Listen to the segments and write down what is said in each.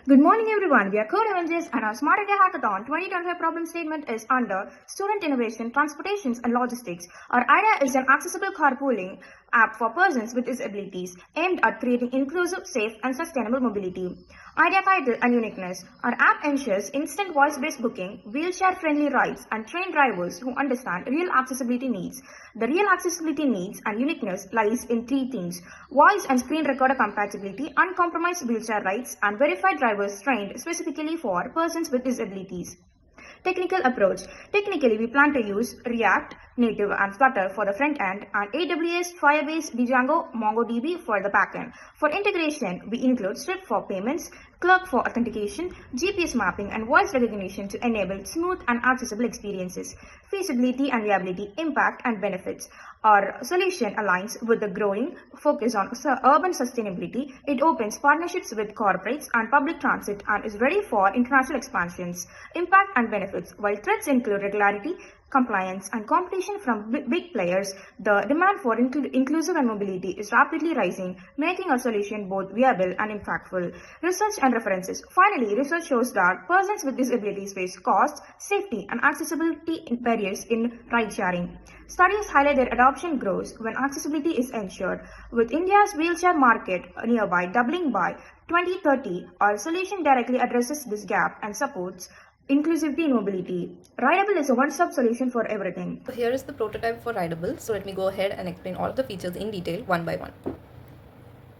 Good morning everyone, we are Avengers and our Smart India Hackathon 2025 problem statement is under Student Innovation, Transportations and Logistics. Our idea is an accessible carpooling app for persons with disabilities aimed at creating inclusive, safe and sustainable mobility. Idea title and uniqueness. Our app ensures instant voice-based booking, wheelchair-friendly rides and trained drivers who understand real accessibility needs. The real accessibility needs and uniqueness lies in three things: voice and screen recorder compatibility, uncompromised wheelchair rides and verified drivers trained specifically for persons with disabilities. Technical approach. Technically, we plan to use React, Native and Flutter for the front end and AWS, Firebase, Django, MongoDB for the backend. For integration, we include Strip for payments, Clerk for authentication, GPS mapping and voice recognition to enable smooth and accessible experiences. Feasibility and viability, impact and benefits. Our solution aligns with the growing focus on urban sustainability. It opens partnerships with corporates and public transit and is ready for international expansions. Impact and benefits. While threats include regularity, compliance and competition from big players, the demand for inclusive and mobility is rapidly rising, making our solution both viable and impactful. Research and references. Finally, research shows that persons with disabilities face cost, safety and accessibility barriers in ride sharing. Studies highlight that adoption grows when accessibility is ensured. With India's wheelchair market nearby doubling by 2030, our solution directly addresses this gap and supports inclusivity and mobility. RideAble is a one-stop solution for everything. So here is the prototype for RideAble. So let me go ahead and explain all of the features in detail one by one.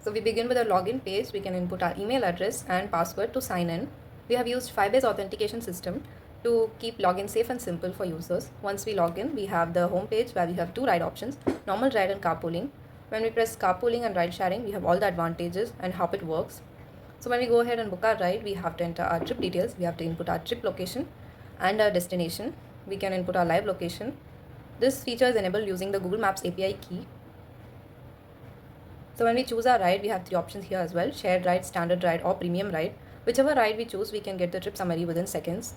So we begin with a login page. We can input our email address and password to sign in. We have used Firebase authentication system to keep login safe and simple for users. Once we log in, we have the home page where we have two ride options, normal ride and carpooling. When we press carpooling and ride sharing, we have all the advantages and how it works. So when we go ahead and book our ride, we have to enter our trip details. We have to input our trip location and our destination. We can input our live location. This feature is enabled using the Google Maps API key. So when we choose our ride, we have three options here as well: shared ride, standard ride or premium ride. Whichever ride we choose, we can get the trip summary within seconds.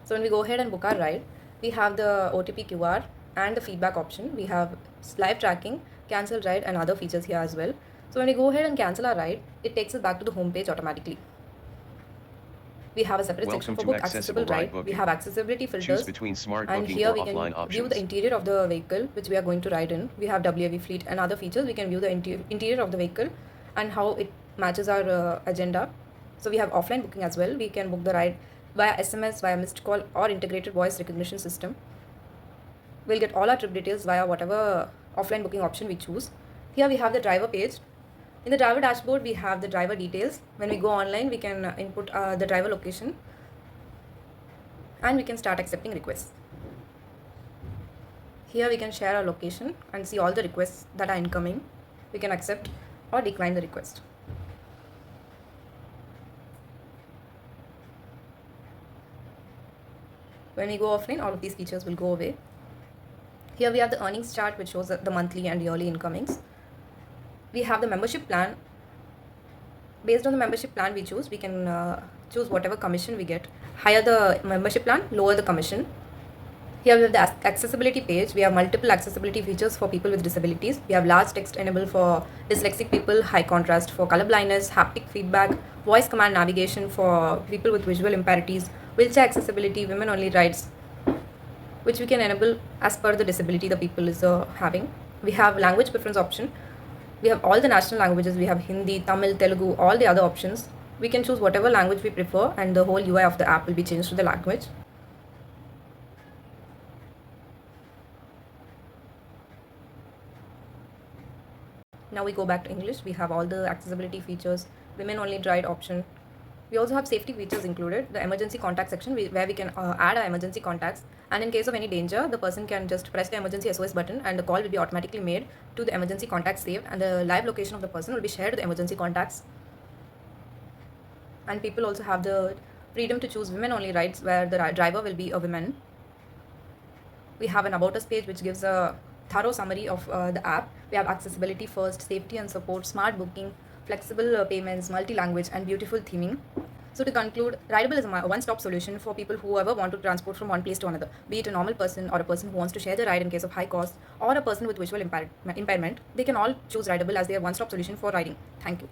So when we go ahead and book our ride, we have the OTP QR and the feedback option. We have live tracking, cancel ride and other features here as well. So when we go ahead and cancel our ride, it takes us back to the home page automatically. We have a separate section for book accessible ride. We have accessibility filters, and here we can view the interior of the vehicle which we are going to ride in. We have WAV fleet and other features. We can view the interior of the vehicle and how it matches our agenda. So we have offline booking as well. We can book the ride via SMS, via missed call or integrated voice recognition system. We'll get all our trip details via whatever offline booking option we choose. Here we have the driver page. In the driver dashboard, we have the driver details. When we go online, we can input the driver location and we can start accepting requests. Here we can share our location and see all the requests that are incoming. We can accept or decline the request. When we go offline, all of these features will go away. Here we have the earnings chart which shows the monthly and yearly incomings. We have the membership plan. Based on the membership plan we choose, we can choose whatever commission we get. Higher the membership plan, lower the commission. Here we have the accessibility page. We have multiple accessibility features for people with disabilities. We have large text enabled for dyslexic people, high contrast for color blindness, haptic feedback, voice command navigation for people with visual impairments, wheelchair accessibility, women only rides, which we can enable as per the disability the people is having. We have language preference option. We have all the national languages. We have Hindi, Tamil, Telugu, all the other options. We can choose whatever language we prefer and the whole UI of the app will be changed to the language. Now we go back to English. We have all the accessibility features, women only ride option. We also have safety features included, the emergency contact section where we can add our emergency contacts, and in case of any danger, the person can just press the emergency SOS button and the call will be automatically made to the emergency contact saved, and the live location of the person will be shared to the emergency contacts. And people also have the freedom to choose women only rides where the driver will be a woman. We have an about us page which gives a thorough summary of the app. We have accessibility first, safety and support, smart booking, flexible payments, multi-language and beautiful theming. So to conclude, RideAble is a one-stop solution for people who ever want to transport from one place to another, be it a normal person or a person who wants to share the ride in case of high cost, or a person with visual impairment. They can all choose RideAble as their one-stop solution for riding. Thank you.